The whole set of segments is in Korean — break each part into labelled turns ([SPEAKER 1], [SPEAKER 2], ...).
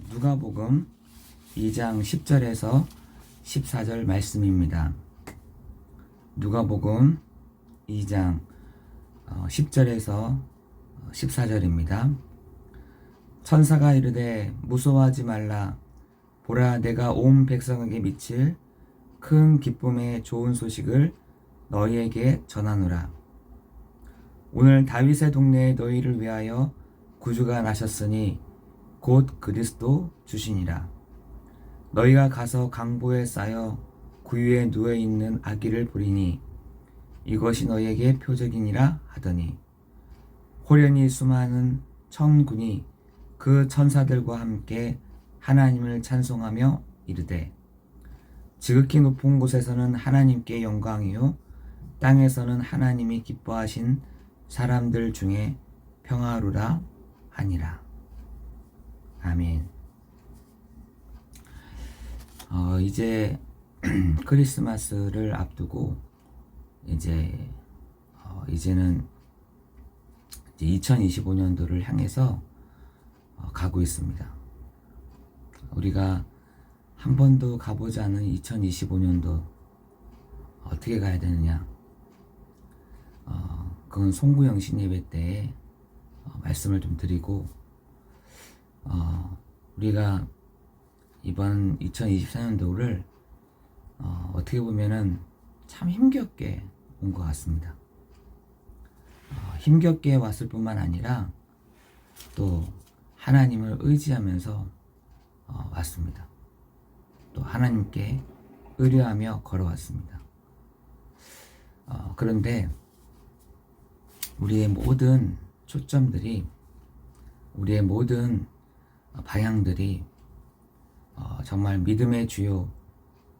[SPEAKER 1] 누가복음 2장 10절에서 14절 말씀입니다. 누가복음 2장 10절에서 14절입니다. 천사가 이르되 무서워하지 말라. 보라, 내가 온 백성에게 미칠 큰 기쁨의 좋은 소식을 너희에게 전하노라. 오늘 다윗의 동네에 너희를 위하여 구주가 나셨으니 곧 그리스도 주시니라. 너희가 가서 강보에 쌓여 구유에 누워있는 아기를 보리니 이것이 너희에게 표적이니라 하더니, 호련히 수많은 천군이 그 천사들과 함께 하나님을 찬송하며 이르되, 지극히 높은 곳에서는 하나님께 영광이요 땅에서는 하나님이 기뻐하신 사람들 중에 평화로라 하니라. 아멘. 이제 크리스마스를 앞두고 이제는 2025년도를 향해서 가고 있습니다. 우리가 한 번도 가보지 않은 2025년도 어떻게 가야 되느냐? 그건 송구영신 예배 때 말씀을 좀 드리고, 우리가 이번 2024년도를 어떻게 보면은 참 힘겹게 온 것 같습니다. 힘겹게 왔을 뿐만 아니라 또 하나님을 의지하면서 왔습니다. 또 하나님께 의뢰하며 걸어왔습니다. 그런데 우리의 모든 초점들이, 우리의 모든 방향들이 정말 믿음의 주요,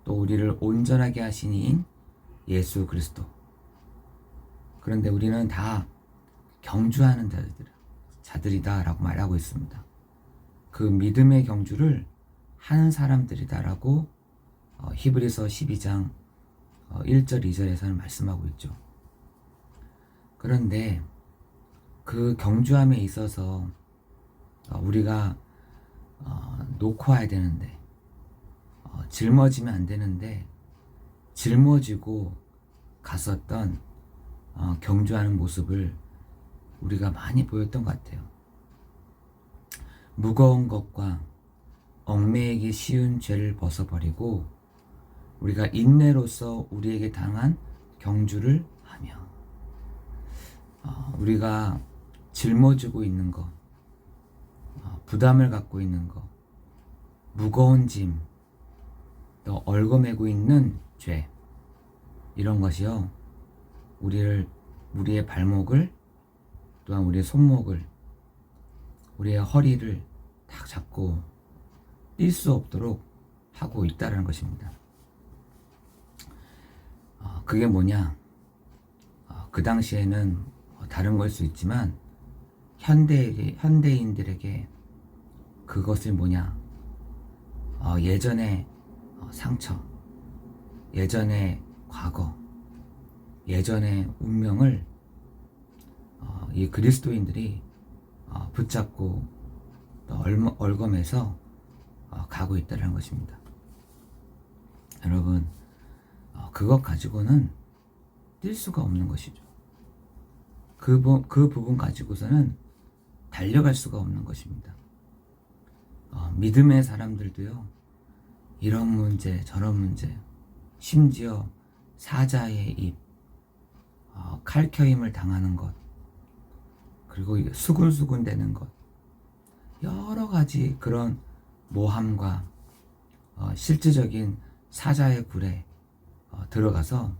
[SPEAKER 1] 또 우리를 온전하게 하신 이인 예수 그리스도. 그런데 우리는 다 경주하는 자들이다 라고 말하고 있습니다. 그 믿음의 경주를 하는 사람들이다라고 히브리서 12장 1절 2절에서는 말씀하고 있죠. 그런데 그 경주함에 있어서 우리가 놓고 와야 되는데, 짊어지면 안 되는데 짊어지고 갔었던 경주하는 모습을 우리가 많이 보였던 것 같아요. 무거운 것과 얽매이기 쉬운 죄를 벗어버리고 우리가 인내로서 우리에게 당한 경주를 하며, 우리가 짊어지고 있는 것, 부담을 갖고 있는 것, 무거운 짐, 또 얽어매고 있는 죄, 이런 것이요, 우리의 발목을, 또한 우리의 손목을, 우리의 허리를 딱 잡고 뛸 수 없도록 하고 있다는 것입니다. 그게 뭐냐? 그 당시에는 다른 걸 수 있지만 현대인들에게 그것을 뭐냐? 예전의 상처, 예전의 과거, 예전의 운명을 이 그리스도인들이 붙잡고 또 얽어매서 가고 있다는 것입니다. 여러분, 그것 가지고는 뛸 수가 없는 것이죠. 그 부분 가지고서는 달려갈 수가 없는 것입니다. 믿음의 사람들도요, 이런 문제 저런 문제, 심지어 사자의 입, 칼켜임을 당하는 것, 그리고 수군수군 되는 것, 여러 가지 그런 모함과 실질적인 사자의 굴에 들어가서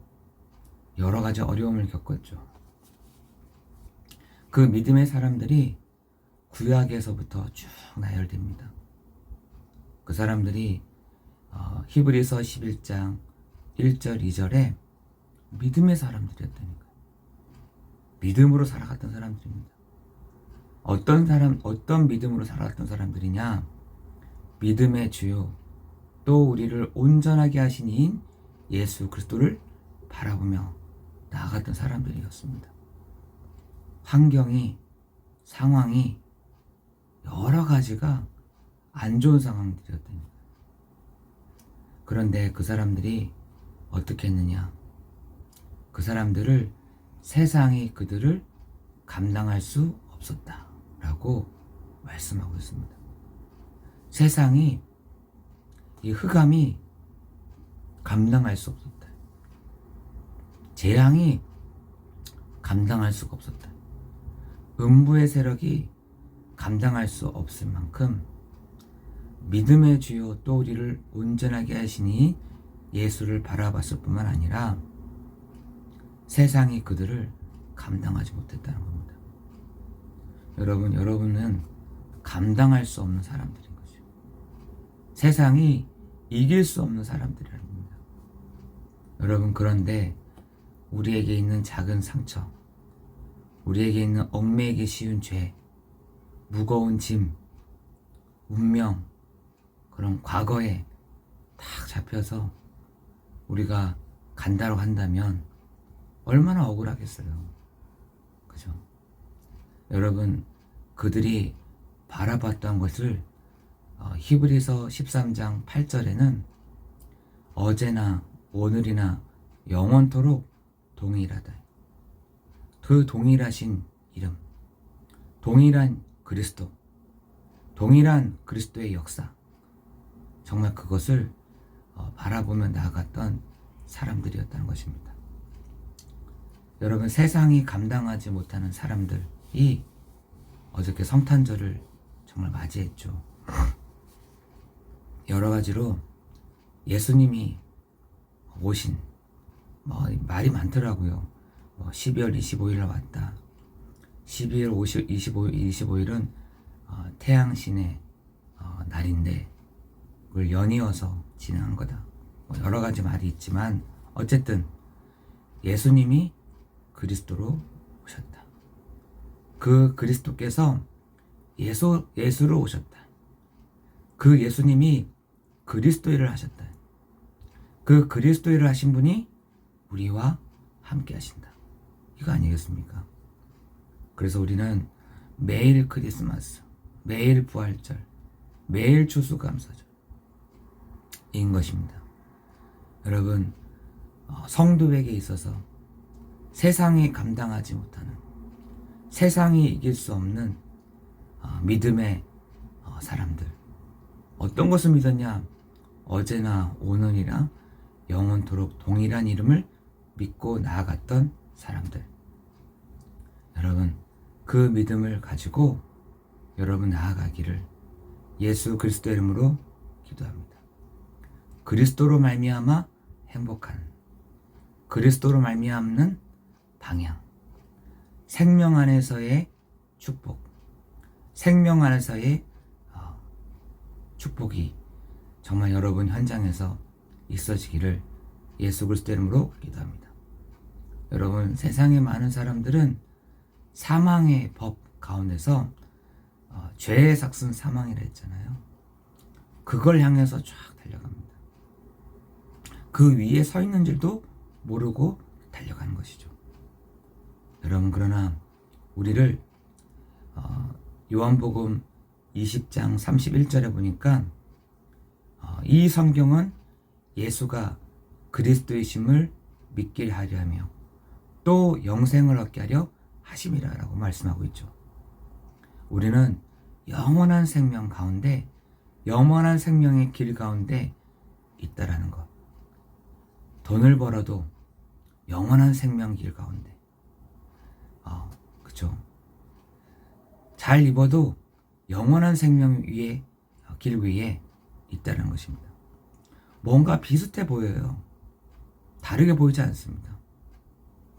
[SPEAKER 1] 여러 가지 어려움을 겪었죠. 그 믿음의 사람들이 구약에서부터 쭉 나열됩니다. 그 사람들이 히브리서 11장 1절 2절에 믿음의 사람들이었다니까요. 믿음으로 살아갔던 사람들입니다. 어떤 믿음으로 살아갔던 사람들이냐? 믿음의 주요, 또 우리를 온전하게 하신 이인 예수 그리스도를 바라보며 나아갔던 사람들이었습니다. 환경이, 상황이 여러 가지가 안 좋은 상황들이었다니까. 그런데 그 사람들이 어떻게 했느냐? 그 사람들을 세상이 그들을 감당할 수 없었다 라고 말씀하고 있습니다. 세상이, 이 흑암이 감당할 수 없었다. 재앙이 감당할 수가 없었다. 음부의 세력이 감당할 수 없을 만큼 믿음의 주요 또 우리를 온전하게 하시니 예수를 바라봤을 뿐만 아니라 세상이 그들을 감당하지 못했다는 겁니다. 여러분은 감당할 수 없는 사람들인 거죠. 세상이 이길 수 없는 사람들이라는 겁니다. 여러분, 그런데 우리에게 있는 작은 상처, 우리에게 있는 얽매이기 쉬운 죄, 무거운 짐, 운명, 그런 과거에 딱 잡혀서 우리가 간다고 한다면 얼마나 억울하겠어요. 그죠? 여러분, 그들이 바라봤던 것을 히브리서 13장 8절에는 어제나 오늘이나 영원토록 동일하다. 그 동일하신 이름, 동일한 그리스도, 동일한 그리스도의 역사, 정말 그것을 바라보며 나아갔던 사람들이었다는 것입니다. 여러분, 세상이 감당하지 못하는 사람들이 어저께 성탄절을 정말 맞이했죠. 여러 가지로 예수님이 오신, 말이 많더라고요. 12월 25일에 왔다. 12월 25일은 태양신의 날인데 그걸 연이어서 진행한 거다. 여러 가지 말이 있지만 어쨌든 예수님이 그리스도로 오셨다. 그 그리스도께서 예수로 오셨다. 그 예수님이 그리스도 일을 하셨다. 그 그리스도 일을 하신 분이 우리와 함께 하신다. 이거 아니겠습니까? 그래서 우리는 매일 크리스마스, 매일 부활절, 매일 추수감사절 인 것입니다. 여러분, 성도에게 있어서 세상이 감당하지 못하는, 세상이 이길 수 없는 믿음의 사람들, 어떤 것을 믿었냐? 어제나 오늘이나 영원토록 동일한 이름을 믿고 나아갔던 사람들. 여러분, 그 믿음을 가지고 여러분 나아가기를 예수 그리스도의 이름으로 기도합니다. 그리스도로 말미암아 행복한, 그리스도로 말미암는 방향, 생명 안에서의 축복, 생명 안에서의 축복이 정말 여러분 현장에서 있어지기를 예수 그리스도의 이름으로 기도합니다. 여러분, 세상의 많은 사람들은 사망의 법 가운데서 죄의 삭슨 사망이라 했잖아요. 그걸 향해서 쫙 달려갑니다. 그 위에 서 있는 줄도 모르고 달려가는 것이죠. 여러분, 그러나 우리를 요한복음 20장 31절에 보니까 이 성경은 예수가 그리스도이심을 믿게 하려 하며 또 영생을 얻게 하려 하심이라 라고 말씀하고 있죠. 우리는 영원한 생명 가운데, 영원한 생명의 길 가운데 있다라는 것. 돈을 벌어도 영원한 생명 길 가운데, 그쵸? 잘 입어도 영원한 생명 위에, 길 위에 있다는 것입니다. 뭔가 비슷해 보여요. 다르게 보이지 않습니다.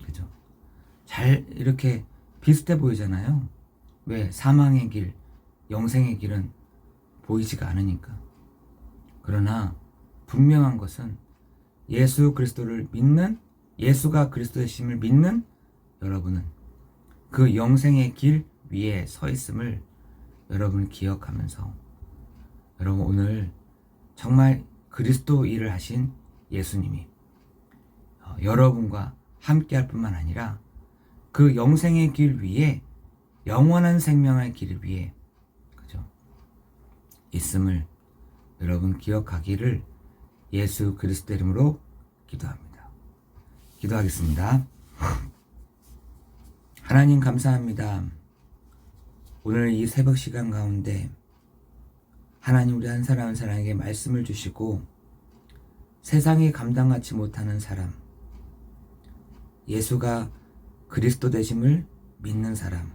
[SPEAKER 1] 그죠? 잘 이렇게 비슷해 보이잖아요. 왜? 사망의 길, 영생의 길은 보이지가 않으니까. 그러나 분명한 것은 예수 그리스도를 믿는, 예수가 그리스도이심을 믿는 여러분은 그 영생의 길 위에 서 있음을 여러분 기억하면서, 여러분 오늘 정말 그리스도 일을 하신 예수님이 여러분과 함께 할 뿐만 아니라 그 영생의 길 위에, 영원한 생명의 길 위에, 그죠? 있음을 여러분 기억하기를 예수 그리스도 이름으로 기도합니다. 기도하겠습니다. 하나님 감사합니다. 오늘 이 새벽 시간 가운데 하나님 우리 한 사람 한 사람에게 말씀을 주시고 세상이 감당하지 못하는 사람, 예수가 그리스도 되심을 믿는 사람,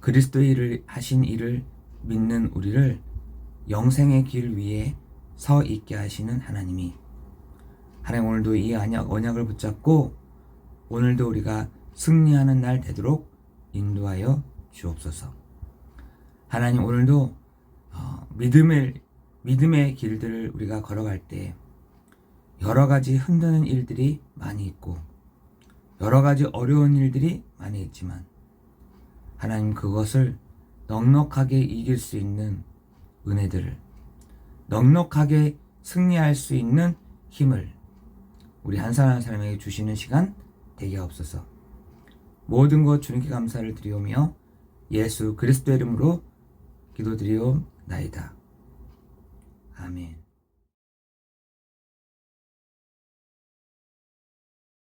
[SPEAKER 1] 그리스도의 일을 하신 일을 믿는 우리를 영생의 길 위에 서 있게 하시는 하나님이 하나님 오늘도 이 언약을 붙잡고 오늘도 우리가 승리하는 날 되도록 인도하여 주옵소서. 하나님 오늘도 믿음의 길들을 우리가 걸어갈 때 여러 가지 흔드는 일들이 많이 있고 여러 가지 어려운 일들이 많이 있지만 하나님 그것을 넉넉하게 이길 수 있는 은혜들을 넉넉하게 승리할 수 있는 힘을 우리 한 사람 한 사람에게 주시는 시간 되게 없어서 모든 것 주님께 감사를 드리오며 예수 그리스도 이름으로 기도드리옵나이다. 아멘.